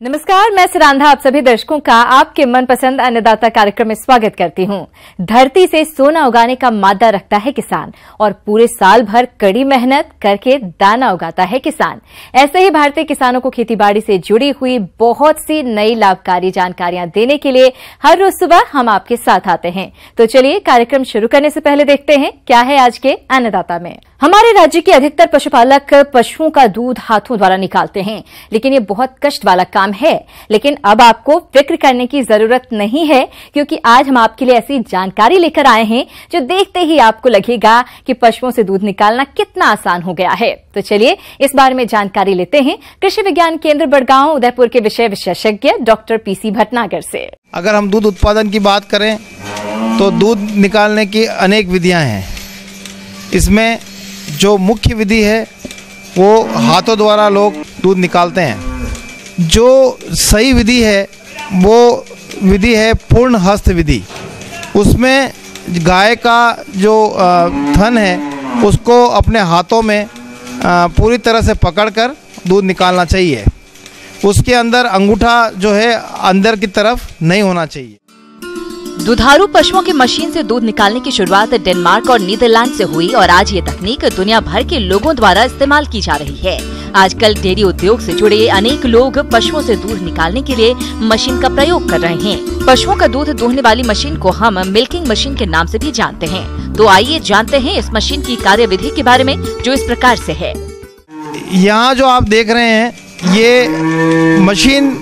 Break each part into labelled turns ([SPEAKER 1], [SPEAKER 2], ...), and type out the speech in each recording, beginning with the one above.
[SPEAKER 1] नमस्कार, मैं सिरांधा आप सभी दर्शकों का आपके मनपसंद अन्नदाता कार्यक्रम में स्वागत करती हूं। धरती से सोना उगाने का मादा रखता है किसान और पूरे साल भर कड़ी मेहनत करके दाना उगाता है किसान। ऐसे ही भारतीय किसानों को खेतीबाड़ी से जुड़ी हुई बहुत सी नई लाभकारी जानकारियां देने के लिए हर रोज सुबह हम आपके साथ आते हैं। तो चलिए कार्यक्रम शुरू करने से पहले देखते हैं क्या है आज के अन्नदाता में। हमारे राज्य के अधिकतर पशुपालक पशुओं का दूध हाथों द्वारा निकालते हैं, लेकिन ये बहुत कष्ट वाला काम है। लेकिन अब आपको फिक्र करने की जरूरत नहीं है, क्योंकि आज हम आपके लिए ऐसी जानकारी लेकर आए हैं जो देखते ही आपको लगेगा कि पशुओं से दूध निकालना कितना आसान हो गया है। तो चलिए इस बारे में जानकारी लेते हैं कृषि विज्ञान केंद्र बड़गांव उदयपुर के विषय विशेषज्ञ डॉक्टर पीसी भटनागर से।
[SPEAKER 2] अगर हम दूध उत्पादन की बात करें तो दूध निकालने की अनेक विधियां हैं। इसमें जो मुख्य विधि है वो हाथों द्वारा लोग दूध निकालते हैं। जो सही विधि है वो विधि है पूर्ण हस्त विधि। उसमें गाय का जो थन है उसको अपने हाथों में पूरी तरह से पकड़कर दूध निकालना चाहिए। उसके अंदर अंगूठा जो है अंदर की तरफ नहीं होना चाहिए।
[SPEAKER 3] दुधारू पशुओं की मशीन से दूध निकालने की शुरुआत डेनमार्क और नीदरलैंड से हुई और आज ये तकनीक दुनिया भर के लोगों द्वारा इस्तेमाल की जा रही है। आजकल डेयरी उद्योग से जुड़े अनेक लोग पशुओं से दूध निकालने के लिए मशीन का प्रयोग कर रहे हैं। पशुओं का दूध दूहने वाली मशीन को हम मिल्किंग मशीन के नाम से भी जानते हैं। तो आइए जानते हैं इस मशीन की कार्यविधि के बारे में, जो इस प्रकार से है।
[SPEAKER 2] यहाँ जो आप देख रहे हैं ये मशीन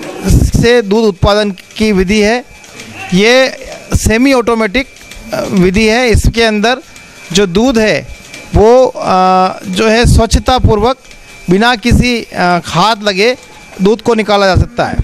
[SPEAKER 2] से दूध उत्पादन की विधि है। ये सेमी ऑटोमेटिक विधि है। इसके अंदर जो दूध है वो जो है स्वच्छता पूर्वक बिना किसी खाद लगे दूध को निकाला जा सकता है।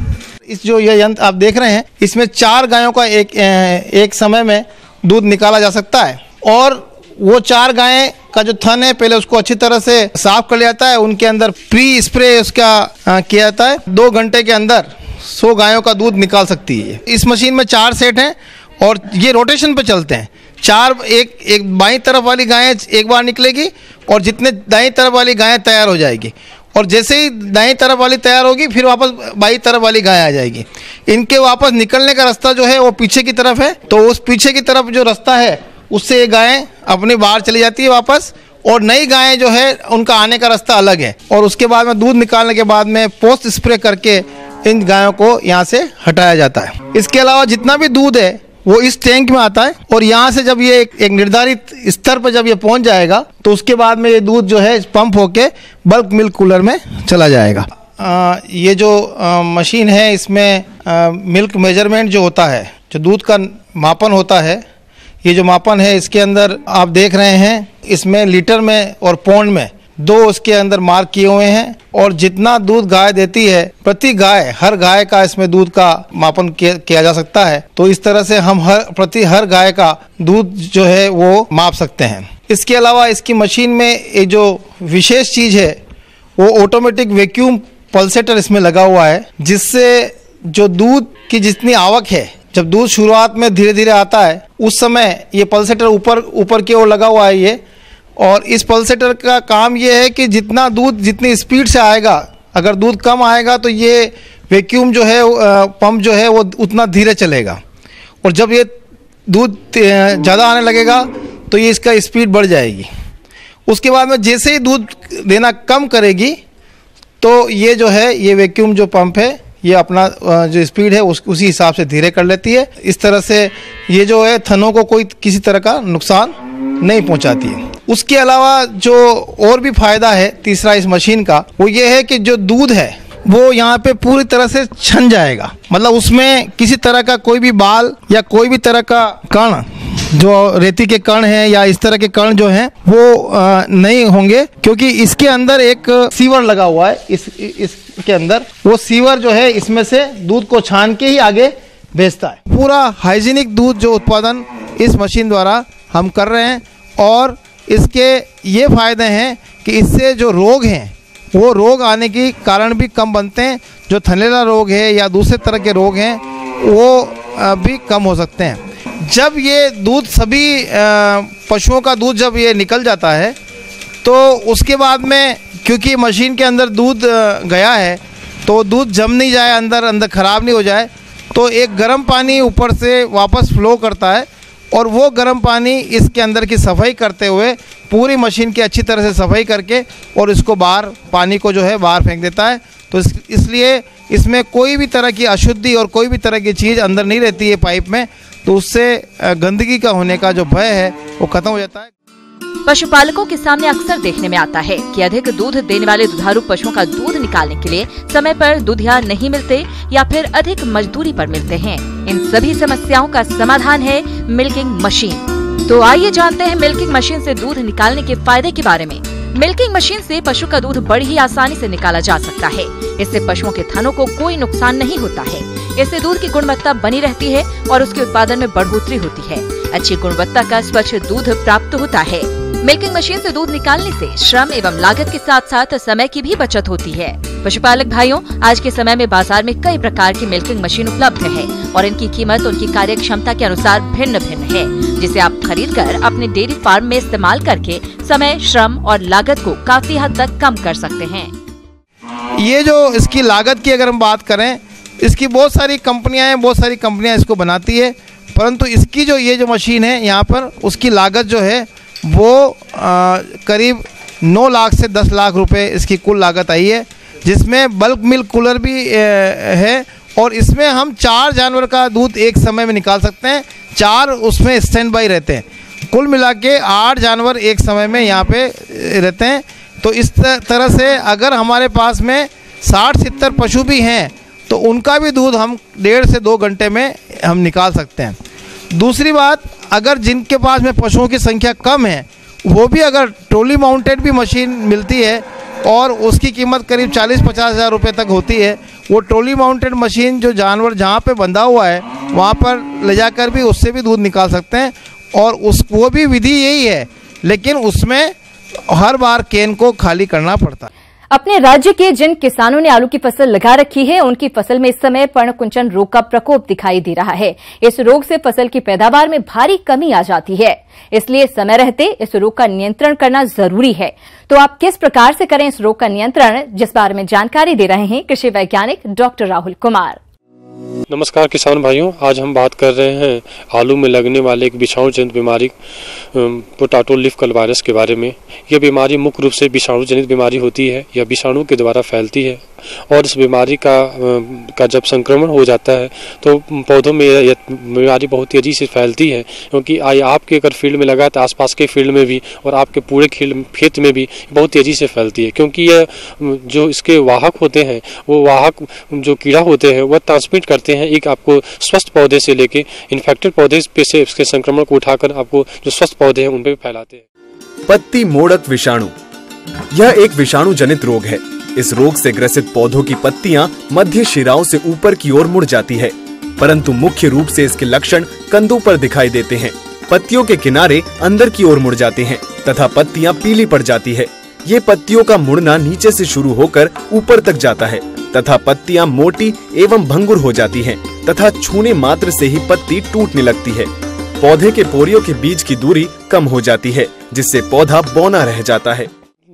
[SPEAKER 2] इस जो ये यंत्र आप देख रहे हैं इसमें 4 गायों का एक समय में दूध निकाला जा सकता है। और वो 4 गायें का जो थन है पहले उसको अच्छी तरह से साफ कर लिया जाता है। उनके अंदर प्री स्प्रे उसका किया जाता है। 2 घंटे के अंदर 100 गायों का दूध निकाल सकती है। इस मशीन में 4 सेट हैं और ये रोटेशन पे चलते हैं। 4 एक बाईं तरफ वाली गायें एक बार निकलेगी और जितने दाईं तरफ वाली गायें तैयार हो जाएगी, और जैसे ही दाईं तरफ वाली तैयार होगी फिर वापस बाईं तरफ वाली गाय आ जाएगी। इनके वापस निकलने का रास्ता जो है वो पीछे की तरफ है। तो उस पीछे की तरफ जो रास्ता है उससे ये गायें अपनी बाहर चली जाती है वापस, और नई गायें जो है उनका आने का रास्ता अलग है। और उसके बाद में दूध निकालने के बाद में पोस्ट स्प्रे करके इन गायों को यहाँ से हटाया जाता है। इसके अलावा जितना भी दूध है वो इस टैंक में आता है, और यहाँ से जब ये एक निर्धारित स्तर पर जब ये पहुँच जाएगा तो उसके बाद में ये दूध जो है पंप होके बल्क मिल्क कूलर में चला जाएगा। ये जो मशीन है इसमें मिल्क मेजरमेंट जो होता है, जो दूध का मापन होता है, ये जो मापन है इसके अंदर आप देख रहे हैं इसमें लीटर में और पौंड में 2 उसके अंदर मार्क किए हुए हैं। और जितना दूध गाय देती है प्रति गाय, हर गाय का इसमें दूध का मापन किया जा सकता है। तो इस तरह से हम हर गाय का दूध जो है वो माप सकते हैं। इसके अलावा इसकी मशीन में ये जो विशेष चीज़ है वो ऑटोमेटिक वैक्यूम पल्सेटर इसमें लगा हुआ है, जिससे जो दूध की जितनी आवक है, जब दूध शुरुआत में धीरे धीरे आता है उस समय ये पल्सेटर ऊपर की ओर लगा हुआ है ये। और इस पल्सेटर का काम ये है कि जितना दूध जितनी स्पीड से आएगा, अगर दूध कम आएगा तो ये वैक्यूम जो है पंप जो है वो उतना धीरे चलेगा, और जब ये दूध ज़्यादा आने लगेगा तो ये इसका स्पीड बढ़ जाएगी। उसके बाद में जैसे ही दूध देना कम करेगी तो ये जो है ये वैक्यूम जो पंप है ये अपना जो स्पीड है उसी हिसाब से धीरे कर लेती है। इस तरह से ये जो है थनों को कोई किसी तरह का नुकसान नहीं पहुंचाती है। उसके अलावा जो और भी फायदा है तीसरा इस मशीन का, वो ये है कि जो दूध है वो यहाँ पे पूरी तरह से छन जाएगा। मतलब उसमें किसी तरह का कोई भी बाल या कोई भी तरह का कण, जो रेती के कण हैं या इस तरह के कण जो हैं वो नहीं होंगे, क्योंकि इसके अंदर एक सीवर लगा हुआ है। इसके अंदर वो सीवर जो है इसमें से दूध को छान के ही आगे भेजता है। पूरा हाइजीनिक दूध जो उत्पादन इस मशीन द्वारा हम कर रहे हैं, और इसके ये फायदे हैं कि इससे जो रोग हैं वो रोग आने की कारण भी कम बनते हैं। जो थनैला रोग है या दूसरे तरह के रोग हैं वो भी कम हो सकते हैं। जब ये दूध सभी पशुओं का दूध जब ये निकल जाता है तो उसके बाद में, क्योंकि मशीन के अंदर दूध गया है तो दूध जम नहीं जाए, अंदर ख़राब नहीं हो जाए, तो एक गर्म पानी ऊपर से वापस फ्लो करता है और वो गर्म पानी इसके अंदर की सफाई करते हुए पूरी मशीन की अच्छी तरह से सफाई करके और इसको बाहर पानी को जो है बाहर फेंक देता है। तो इसलिए इसमें कोई भी तरह की अशुद्धि और कोई भी तरह की चीज़ अंदर नहीं रहती है पाइप में, तो उससे गंदगी का होने का जो भय है वो ख़त्म हो जाता है।
[SPEAKER 3] पशुपालकों के सामने अक्सर देखने में आता है कि अधिक दूध देने वाले दुधारू पशुओं का दूध निकालने के लिए समय पर दूधिया नहीं मिलते या फिर अधिक मजदूरी पर मिलते हैं। इन सभी समस्याओं का समाधान है मिल्किंग मशीन। तो आइए जानते हैं मिल्किंग मशीन से दूध निकालने के फायदे के बारे में। मिल्किंग मशीन से पशु का दूध बड़ी ही आसानी से निकाला जा सकता है। इससे पशुओं के थनों को कोई नुकसान नहीं होता है। इससे दूध की गुणवत्ता बनी रहती है और उसके उत्पादन में बढ़ोतरी होती है। अच्छी गुणवत्ता का स्वच्छ दूध प्राप्त होता है। मिल्किंग मशीन से दूध निकालने से श्रम एवं लागत के साथ साथ समय की भी बचत होती है। पशुपालक भाइयों, आज के समय में बाजार में कई प्रकार की मिल्किंग मशीन उपलब्ध है और इनकी कीमत उनकी कार्य क्षमता के अनुसार भिन्न भिन्न है, जिसे आप खरीद कर अपने डेयरी फार्म में इस्तेमाल करके समय, श्रम और लागत को काफी हद तक कम कर सकते हैं।
[SPEAKER 2] ये जो इसकी लागत की अगर हम बात करें, इसकी बहुत सारी कंपनियां इसको बनाती है, परंतु इसकी जो ये जो मशीन है यहाँ पर, उसकी लागत जो है वो करीब 9 लाख से 10 लाख रुपए इसकी कुल लागत आई है, जिसमें बल्क मिल्क कूलर भी है और इसमें हम 4 जानवर का दूध एक समय में निकाल सकते हैं। 4 उसमें स्टैंड बाई रहते हैं। कुल मिला के 8 जानवर एक समय में यहाँ पे रहते हैं। तो इस तरह से अगर हमारे पास में 60-70 पशु भी हैं तो उनका भी दूध हम 1.5 से 2 घंटे में हम निकाल सकते हैं। दूसरी बात, अगर जिनके पास में पशुओं की संख्या कम है, वो भी अगर ट्रॉली माउंटेड भी मशीन मिलती है और उसकी कीमत करीब 40-50 हज़ार रुपये तक होती है। वो ट्रॉली माउंटेड मशीन जो जानवर जहाँ पे बंधा हुआ है वहाँ पर ले जाकर भी उससे भी दूध निकाल सकते हैं और वो भी विधि यही है, लेकिन उसमें हर बार केन को खाली करना पड़ता है।
[SPEAKER 1] अपने राज्य के जिन किसानों ने आलू की फसल लगा रखी है, उनकी फसल में इस समय पर्णकुंचन रोग का प्रकोप दिखाई दे रहा है। इस रोग से फसल की पैदावार में भारी कमी आ जाती है, इसलिए समय रहते इस रोग का नियंत्रण करना जरूरी है। तो आप किस प्रकार से करें इस रोग का नियंत्रण, जिस बारे में जानकारी दे रहे हैं कृषि वैज्ञानिक डॉक्टर राहुल कुमार।
[SPEAKER 4] नमस्कार किसान भाइयों, आज हम बात कर रहे हैं आलू में लगने वाले एक विषाणु जनित बीमारी पोटैटो लीफ कल वायरस के बारे में। यह बीमारी मुख्य रूप से विषाणु जनित बीमारी होती है। यह विषाणु के द्वारा फैलती है और इस बीमारी का जब संक्रमण हो जाता है तो पौधों में यह बीमारी बहुत तेज़ी से फैलती है, क्योंकि आपके अगर फील्ड में लगा तो आसपास के फील्ड में भी और आपके पूरे खेत में भी बहुत तेज़ी से फैलती है, क्योंकि यह जो इसके वाहक होते हैं, वो वाहक जो कीड़ा होते हैं वह ट्रांसमिट करते हैं एक आपको स्वस्थ पौधे से लेके इन्फेक्टेड पौधे पे से इसके संक्रमण को उठाकर आपको जो स्वस्थ पौधे हैं उन पे फैलाते हैं।
[SPEAKER 5] पत्ती मोड़क विषाणु, यह एक विषाणु जनित रोग है। इस रोग से ग्रसित पौधों की पत्तियां मध्य शिराओं से ऊपर की ओर मुड़ जाती है, परंतु मुख्य रूप से इसके लक्षण कंदों पर दिखाई देते हैं। पत्तियों के किनारे अंदर की ओर मुड़ जाते हैं तथा पत्तियां पीली पड़ जाती है। ये पत्तियों का मुड़ना नीचे से शुरू होकर ऊपर तक जाता है तथा पत्तियां मोटी एवं भंगुर हो जाती हैं तथा छूने मात्र से ही पत्ती टूटने लगती है। पौधे के पोरियों के बीच की दूरी कम हो जाती है, जिससे पौधा बौना रह जाता है।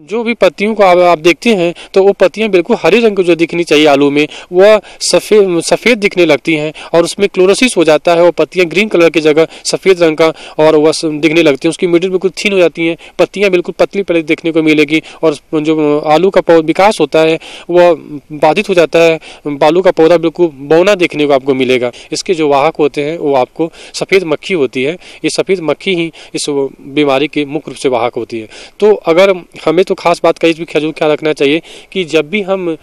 [SPEAKER 4] जो भी पत्तियों को आप देखते हैं तो वो पत्तियां बिल्कुल हरे रंग की जो दिखनी चाहिए आलू में, वह सफ़ेद दिखने लगती हैं और उसमें क्लोरोसिस हो जाता है। वो पत्तियां ग्रीन कलर की जगह सफ़ेद रंग का और वह दिखने लगती हैं। उसकी मिडिल बिल्कुल थीन हो जाती हैं, पत्तियां बिल्कुल पतली पतली देखने को मिलेगी और जो आलू का विकास होता है वह बाधित हो जाता है। आलू का पौधा बिल्कुल बौना देखने को आपको मिलेगा। इसके जो वाहक होते हैं वो आपको सफ़ेद मक्खी होती है। ये सफ़ेद मक्खी ही इस बीमारी के मुख्य रूप से वाहक होती है। तो अगर हमें खास बात का इस भी ख्याल रखना चाहिए कि जब भी हम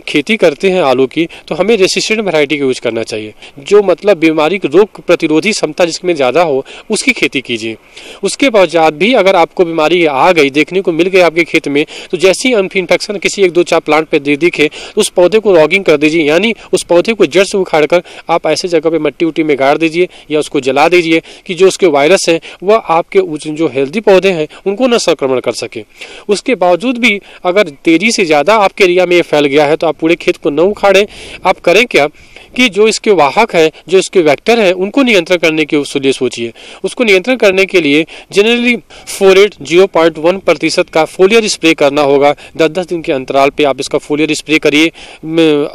[SPEAKER 4] खेती करते हैं आलू की तो हमें रेसिस्टेंट वैरायटी का यूज करना चाहिए, जो मतलब बीमारी की रोग प्रतिरोधी क्षमता जिसमें ज़्यादा हो उसकी खेती कीजिए। उसके बाद भी अगर आपको बीमारी आ गई, देखने को मिल गई आपके खेत में, तो जैसे ही इन्फेक्शन किसी 1-2-4 प्लांट पे दिखे तो उस पौधे को रॉगिंग कर दीजिए, यानी उस पौधे को जड़ से उखाड़ कर आप ऐसे जगह पे मट्टी उट्टी में गाड़ दीजिए या उसको जला दीजिए कि जो उसके वायरस हैं वह आपके जो हेल्दी पौधे हैं उनको न संक्रमण कर सके। उसके बावजूद भी अगर तेजी से ज़्यादा आपके एरिया में ये फैल गया है तो आप पूरे खेत को न उखाड़ें। आप करें क्या कि जो इसके वाहक है, जो इसके वेक्टर है, उनको नियंत्रण करने के लिए सोचिए। उसको नियंत्रण करने के लिए जनरली 0.1% का फोलियर स्प्रे करना होगा। 10-10 दिन के अंतराल पे आप इसका फोलियर स्प्रे करिए।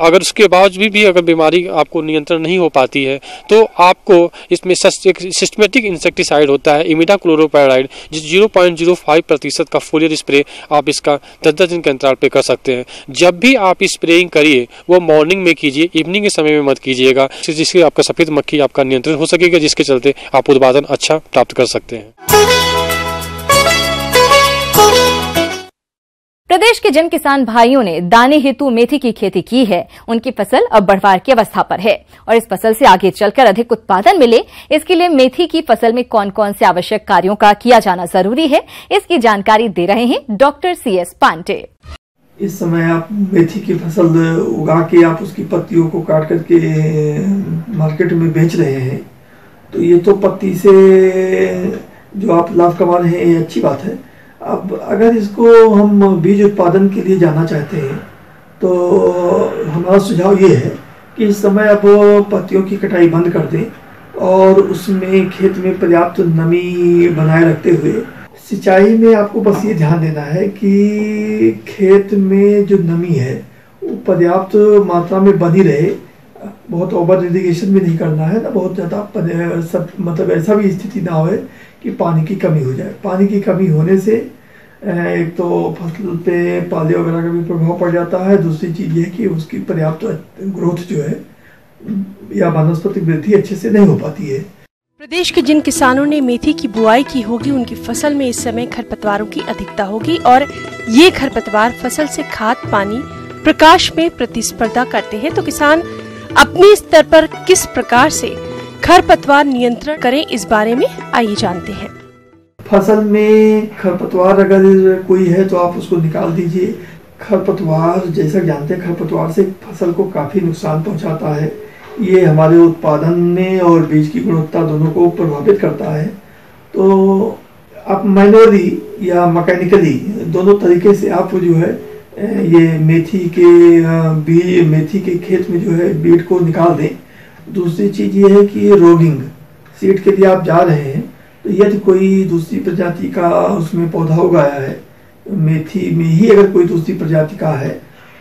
[SPEAKER 4] अगर उसके बावजूद भी अगर बीमारी आपको नियंत्रण नहीं हो पाती है तो आपको इसमें सिस्टमेटिक इंसेक्टिसाइड होता है इमिडाक्लोरोपाइराइड, जिस 0.05% का फोलियर स्प्रे आप इसका 10-10 दिन के अंतराल पे कर सकते हैं। जब भी आप स्प्रेइंग करिए वो मॉर्निंग में कीजिए, इवनिंग के समय में मत कीजिएगा, जिससे आपका सफेद मक्खी आपका नियंत्रण हो सकेगा, जिसके चलते आप उत्पादन अच्छा प्राप्त कर सकते हैं।
[SPEAKER 1] प्रदेश के जिन किसान भाइयों ने दाने हेतु मेथी की खेती की है, उनकी फसल अब बढ़वार की अवस्था पर है और इस फसल से आगे चलकर अधिक उत्पादन मिले, इसके लिए मेथी की फसल में कौन कौन से आवश्यक कार्यों का किया जाना जरूरी है, इसकी जानकारी दे रहे हैं डॉक्टर CS पांडे।
[SPEAKER 6] इस समय आप मेथी की फसल उगा के आप उसकी पत्तियों को काट करके मार्केट में बेच रहे हैं, तो ये तो पत्ती से जो आप लाभ कमा रहे हैं ये अच्छी बात है। अब अगर इसको हम बीज उत्पादन के लिए जाना चाहते हैं तो हमारा सुझाव ये है कि इस समय अब पत्तियों की कटाई बंद कर दें और उसमें खेत में पर्याप्त नमी बनाए रखते हुए सिंचाई में आपको बस ये ध्यान देना है कि खेत में जो नमी है वो पर्याप्त मात्रा में बनी रहे। बहुत ओवर इरिगेशन भी नहीं करना है ना, बहुत ज़्यादा सब मतलब ऐसा भी स्थिति ना हो कि पानी की कमी हो जाए। पानी की कमी होने से एक तो फसल पे पाले वगैरह का भी प्रभाव पड़ जाता है। दूसरी चीज़ ये है कि उसकी पर्याप्त ग्रोथ जो है या वनस्पति वृद्धि अच्छे से नहीं हो पाती है।
[SPEAKER 7] प्रदेश के जिन किसानों ने मेथी की बुआई की होगी उनकी फसल में इस समय खरपतवारों की अधिकता होगी और ये खरपतवार फसल से खाद, पानी, प्रकाश में प्रतिस्पर्धा करते हैं। तो किसान अपने स्तर पर किस प्रकार से खरपतवार नियंत्रण करें, इस बारे में आइए जानते हैं।
[SPEAKER 6] फसल में खरपतवार अगर कोई है तो आप उसको निकाल दीजिए। खरपतवार जैसा जानते हैं, खरपतवार से फसल को काफी नुकसान पहुंचाता है। ये हमारे उत्पादन में और बीज की गुणवत्ता दोनों को प्रभावित करता है। तो आप मैनुअली या मैकेनिकली दोनों तरीके से आप जो है ये मेथी के खेत में जो है बीज को निकाल दें। दूसरी चीज़ ये है कि रोगिंग सीड के लिए आप जा रहे हैं तो यदि कोई दूसरी प्रजाति का उसमें पौधा उगाया है, मेथी में ही अगर कोई दूसरी प्रजाति का है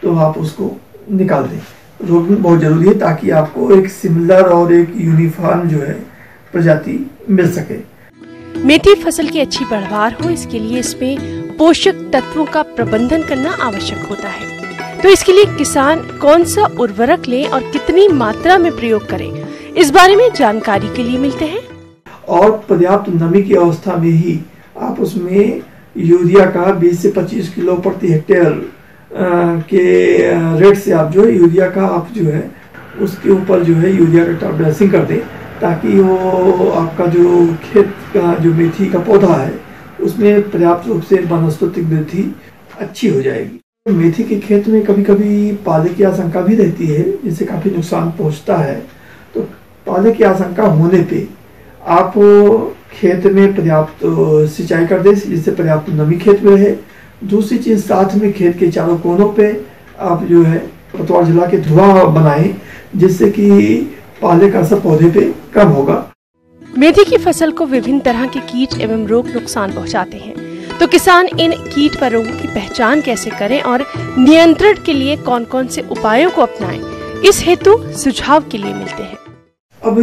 [SPEAKER 6] तो आप उसको निकाल दें। रोगिंग बहुत जरूरी है ताकि आपको एक सिमिलर और एक यूनिफॉर्म जो है प्रजाति मिल सके।
[SPEAKER 7] मेथी फसल की अच्छी पैदावार हो, इसके लिए इसमें पोषक तत्वों का प्रबंधन करना आवश्यक होता है। तो इसके लिए किसान कौन सा उर्वरक लें और कितनी मात्रा में प्रयोग करें, इस बारे में जानकारी के लिए मिलते हैं।
[SPEAKER 6] और पर्याप्त नमी की अवस्था में ही आप उसमें यूरिया का 20 से 25 किलो प्रति हेक्टेयर के रेट से आप जो है यूरिया का आप जो है उसके ऊपर जो है यूरिया का टॉप ड्रेसिंग कर दें, ताकि वो आपका जो खेत का जो मेथी का पौधा है उसमें पर्याप्त रूप से वनस्पतिक वृद्धि अच्छी हो जाएगी। मेथी के खेत में कभी कभी पाले की आशंका भी रहती है, जिससे काफ़ी नुकसान पहुंचता है। तो पाले की आशंका होने पे आप खेत में पर्याप्त सिंचाई कर दें, जिससे पर्याप्त नमी खेत में रहे। दूसरी चीज़, साथ में खेत के चारों कोनों पे आप जो है पतवार जला के धुआं बनाएं, जिससे कि पाले का असर पौधे पे कम होगा।
[SPEAKER 7] मेथी की फसल को विभिन्न तरह के कीट एवं रोग नुकसान पहुंचाते हैं, तो किसान इन कीट व रोगों की पहचान कैसे करें और नियंत्रण के लिए कौन कौन से उपायों को अपनाएं, इस हेतु सुझाव के लिए मिलते हैं।
[SPEAKER 6] अब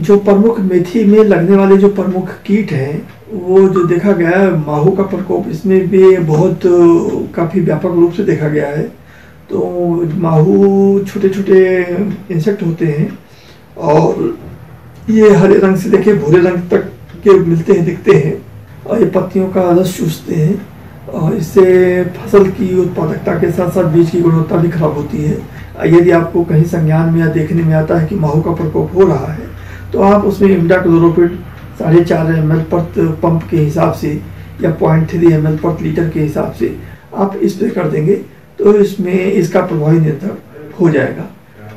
[SPEAKER 6] जो प्रमुख मेथी में लगने वाले जो प्रमुख कीट हैं, वो जो देखा गया है माहू का प्रकोप इसमें भी बहुत काफ़ी व्यापक रूप से देखा गया है। तो माहू छोटे छोटे इंसेक्ट होते हैं और ये हरे रंग से लेके भूरे रंग तक के मिलते हैं, दिखते हैं, और ये पत्तियों का रस चूसते हैं और इससे फसल की उत्पादकता के साथ साथ बीज की गुणवत्ता भी खराब होती है। यदि आपको कहीं संज्ञान में या देखने में आता है कि माहू का प्रकोप हो रहा है तो आप उसमें इमिडाक्लोरोपिड 4.5 ml प्रति पंप के हिसाब से या 0.3 ml प्रति लीटर के हिसाब से आप स्प्रे कर देंगे तो इसमें इसका प्रभावी नियंत्रण हो जाएगा।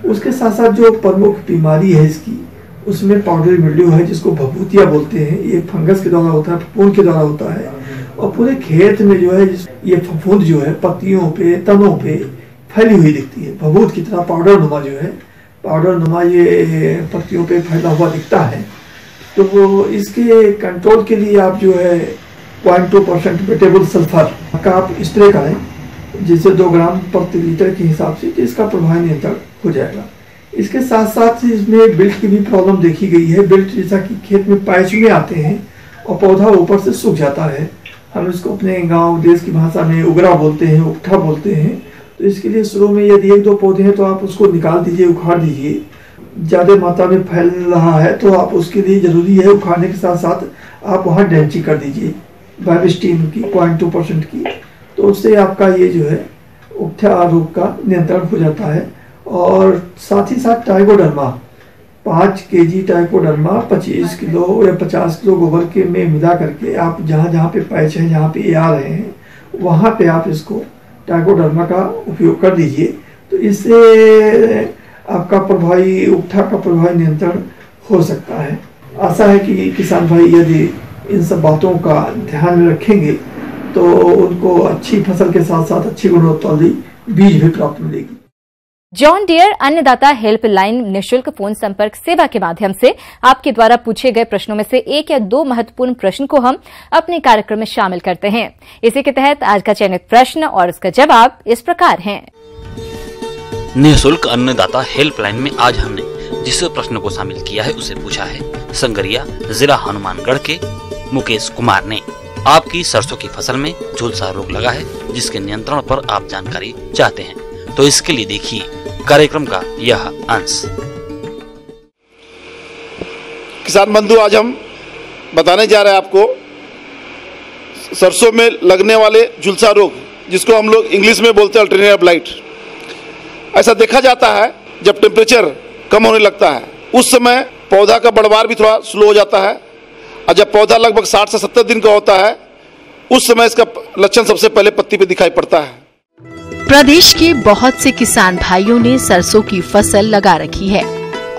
[SPEAKER 6] उसके साथ साथ जो प्रमुख बीमारी है इसकी, उसमें पाउडरी मिल्ड्यू है, जिसको भभूतिया बोलते हैं। ये फंगस के द्वारा होता है, फफूंद के द्वारा होता है और पूरे खेत में जो है ये फफूंद जो है पत्तियों पे, तनों पे फैली हुई दिखती है। भभूत की तरह पाउडर नुमा जो है पाउडर नुमा ये पत्तियों पे फैला हुआ दिखता है। तो वो इसके कंट्रोल के लिए आप जो है 0.2% वेटेबल सल्फर का आप स्प्रे करें, जिससे 2 ग्राम प्रति लीटर के हिसाब से, जिसका प्रभावी नियंत्रण हो जाएगा। इसके साथ साथ इसमें बिल्ट की भी प्रॉब्लम देखी गई है। बिल्ट जैसा कि खेत में पैच में आते हैं और पौधा ऊपर से सूख जाता है। हम इसको अपने गांव देश की भाषा में उगरा बोलते हैं, उगठा बोलते हैं। तो इसके लिए शुरू में यदि 1-2 पौधे हैं तो आप उसको निकाल दीजिए, उखाड़ दीजिए। ज़्यादा मात्रा में फैल रहा है तो आप उसके लिए ज़रूरी है उखाड़ने के साथ साथ आप वहाँ ड्रेंचिंग कर दीजिए बाइबस्टीन की 0.2% की। तो उससे आपका ये जो है उगठा रोग का नियंत्रण हो जाता है। और साथ ही साथ ट्राइकोडर्मा 5 kg ट्राइकोडर्मा 25 किलो या 50 किलो गोबर के में मिला करके आप जहाँ पे पैच है, जहाँ पे ये आ रहे हैं, वहाँ पे आप इसको ट्राइकोडर्मा का उपयोग कर दीजिए। तो इससे आपका प्रभावी उगठा का प्रभावी नियंत्रण हो सकता है। आशा है कि किसान भाई यदि इन सब बातों का ध्यान में रखेंगे तो उनको अच्छी फसल के साथ साथ अच्छी गुणवत्ता वाली बीज भी प्राप्त मिलेगी।
[SPEAKER 1] जॉन डियर अन्नदाता हेल्पलाइन निःशुल्क फोन संपर्क सेवा के माध्यम से आपके द्वारा पूछे गए प्रश्नों में से 1 या 2 महत्वपूर्ण प्रश्न को हम अपने कार्यक्रम में शामिल करते हैं। इसी के तहत आज का चयनित प्रश्न और उसका जवाब इस प्रकार है।
[SPEAKER 8] निःशुल्क अन्नदाता हेल्पलाइन में आज हमने जिस प्रश्न को शामिल किया है उसे पूछा है संगरिया जिला हनुमानगढ़ के मुकेश कुमार ने। आपकी सरसों की फसल में झुलसा रोग लगा है, जिसके नियंत्रण पर आप जानकारी चाहते हैं, तो इसके लिए देखिए कार्यक्रम का यह अंश।
[SPEAKER 9] किसान बंधु, आज हम बताने जा रहे हैं आपको सरसों में लगने वाले झुलसा रोग, जिसको हम लोग इंग्लिश में बोलते हैं अल्टरनेटिव ब्लाइट। ऐसा देखा जाता है जब टेम्परेचर कम होने लगता है, उस समय पौधा का बढ़वार भी थोड़ा स्लो हो जाता है, और जब पौधा लगभग 60 से 70 दिन का होता है, उस समय इसका लक्षण सबसे पहले पत्ती पे दिखाई पड़ता है।
[SPEAKER 3] प्रदेश के बहुत से किसान भाइयों ने सरसों की फसल लगा रखी है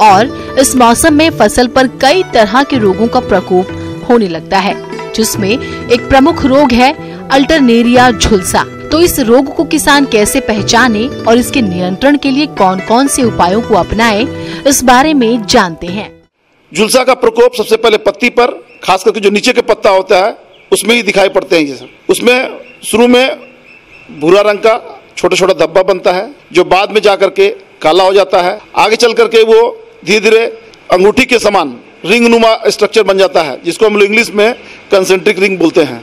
[SPEAKER 3] और इस मौसम में फसल पर कई तरह के रोगों का प्रकोप होने लगता है, जिसमें एक प्रमुख रोग है अल्टरनेरिया झुलसा। तो इस रोग को किसान कैसे पहचाने और इसके नियंत्रण के लिए कौन कौन से उपायों को अपनाएं, इस बारे में जानते हैं।
[SPEAKER 9] झुलसा का प्रकोप सबसे पहले पत्ती पर, खास करके जो नीचे के पत्ता होता है उसमें ही दिखाई पड़ते हैं। जैसे उसमें शुरू में भूरा रंग का छोटा छोटा धब्बा बनता है, जो बाद में जाकर के काला हो जाता है। आगे चल करके वो धीरे धीरे अंगूठी के समान रिंग नुमा स्ट्रक्चर बन जाता है, जिसको हम लोग इंग्लिश में कंसेंट्रिक रिंग बोलते हैं।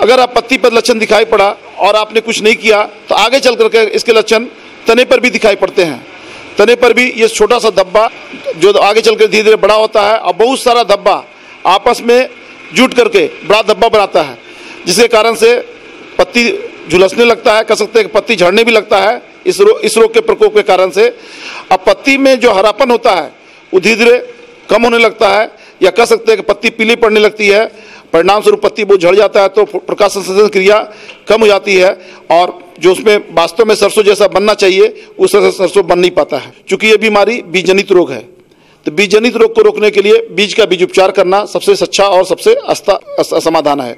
[SPEAKER 9] अगर आप पत्ती पर लक्षण दिखाई पड़ा और आपने कुछ नहीं किया तो आगे चल करके इसके लक्षण तने पर भी दिखाई पड़ते हैं। तने पर भी ये छोटा सा धब्बा जो आगे चल कर धीरे धीरे बड़ा होता है और बहुत सारा धब्बा आपस में जुट करके बड़ा धब्बा बनाता है, जिसके कारण से पत्ती झुलसने लगता है, कह सकते हैं कि पत्ती झड़ने भी लगता है इस रोग के प्रकोप के कारण से। अब पत्ती में जो हरापन होता है वो धीरे धीरे कम होने लगता है, या कह सकते हैं कि पत्ती पीली पड़ने लगती है। परिणाम स्वरूप पत्ती बहुत झड़ जाता है, तो प्रकाश संश्लेषण क्रिया कम हो जाती है और जो उसमें वास्तव में सरसों जैसा बनना चाहिए उस तरह से सरसों बन नहीं पाता है। चूंकि ये बीमारी बीज जनित रोग है, तो बीज जनित रोग को रोकने के लिए बीज का बीज उपचार करना सबसे अच्छा और सबसे समाधान है।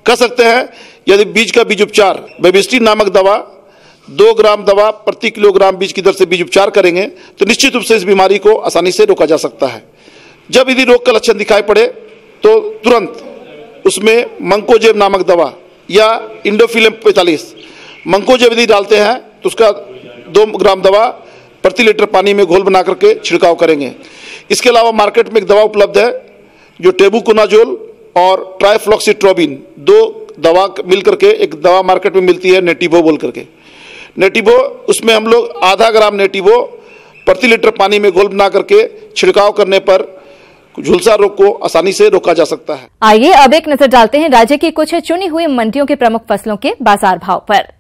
[SPEAKER 9] कह सकते हैं यदि बीज का बीज उपचार बाइबस्टीन नामक दवा 2 ग्राम दवा प्रति किलोग्राम बीज की दर से बीज उपचार करेंगे तो निश्चित रूप से इस बीमारी को आसानी से रोका जा सकता है। जब यदि रोग का लक्षण दिखाई पड़े तो तुरंत उसमें मंकोजेब नामक दवा या इंडोफिलिम 45 मंकोजेब यदि डालते हैं तो उसका 2 ग्राम दवा प्रति लीटर पानी में घोल बना करके छिड़काव करेंगे। इसके अलावा मार्केट में एक दवा उपलब्ध है जो टेबुकोनाजोल और ट्राइफ्लॉक्सीट्रोबिन 2 दवा मिल करके एक दवा मार्केट में मिलती है, नेटिवो बोल करके। नेटिवो उसमें हम लोग आधा ग्राम नेटिवो प्रति लीटर पानी में घोल बना करके छिड़काव करने पर झुलसा रोग को आसानी से रोका जा सकता है।
[SPEAKER 1] आइए अब एक नजर डालते हैं राज्य की कुछ चुनी हुई मंडियों के प्रमुख फसलों के बाजार भाव पर।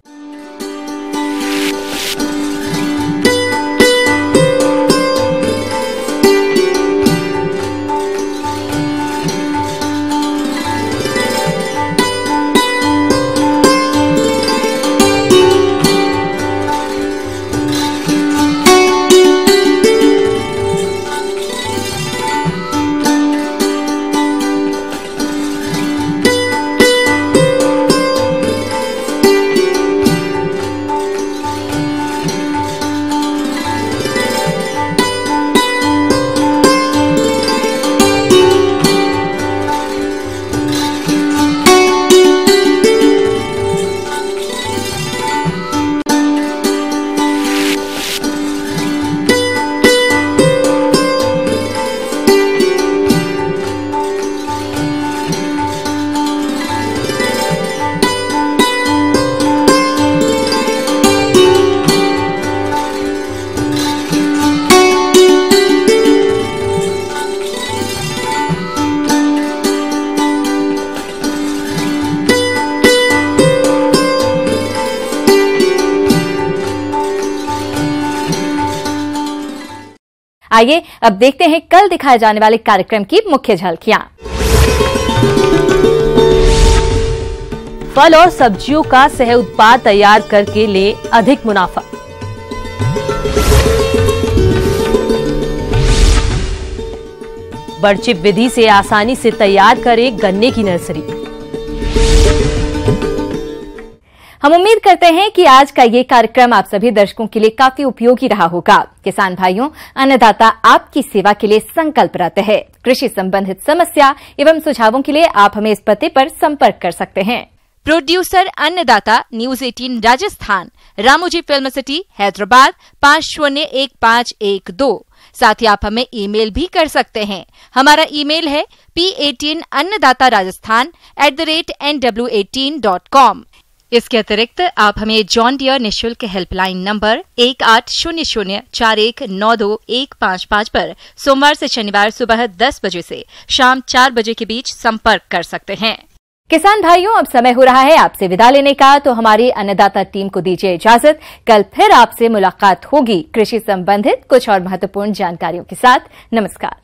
[SPEAKER 1] आइए अब देखते हैं कल दिखाए जाने वाले कार्यक्रम की मुख्य झलकियां।
[SPEAKER 10] फल और सब्जियों का सह उत्पाद तैयार करके ले अधिक मुनाफा। बर्डचिप विधि से आसानी से तैयार करें गन्ने की नर्सरी।
[SPEAKER 1] हम उम्मीद करते हैं कि आज का ये कार्यक्रम आप सभी दर्शकों के लिए काफी उपयोगी रहा होगा। किसान भाइयों, अन्नदाता आपकी सेवा के लिए संकल्परत है। कृषि संबंधित समस्या एवं सुझावों के लिए आप हमें इस पते पर संपर्क कर सकते हैं।
[SPEAKER 3] प्रोड्यूसर अन्नदाता, news 18 Rajasthan, Ramoji film city, Hyderabad 501512। साथ ही आप हमें ईमेल भी कर सकते हैं। हमारा ईमेल है p18annadatarajasthan@nw18.com। इसके अतिरिक्त आप हमें जॉन डियर निःशुल्क हेल्पलाइन नंबर 180041921555 पर सोमवार से शनिवार सुबह 10 बजे से शाम 4 बजे के बीच संपर्क कर सकते हैं।
[SPEAKER 1] किसान भाइयों, अब समय हो रहा है आपसे विदा लेने का, तो हमारी अन्नदाता टीम को दीजिए इजाजत। कल फिर आपसे मुलाकात होगी कृषि संबंधित कुछ और महत्वपूर्ण जानकारियों के साथ। नमस्कार।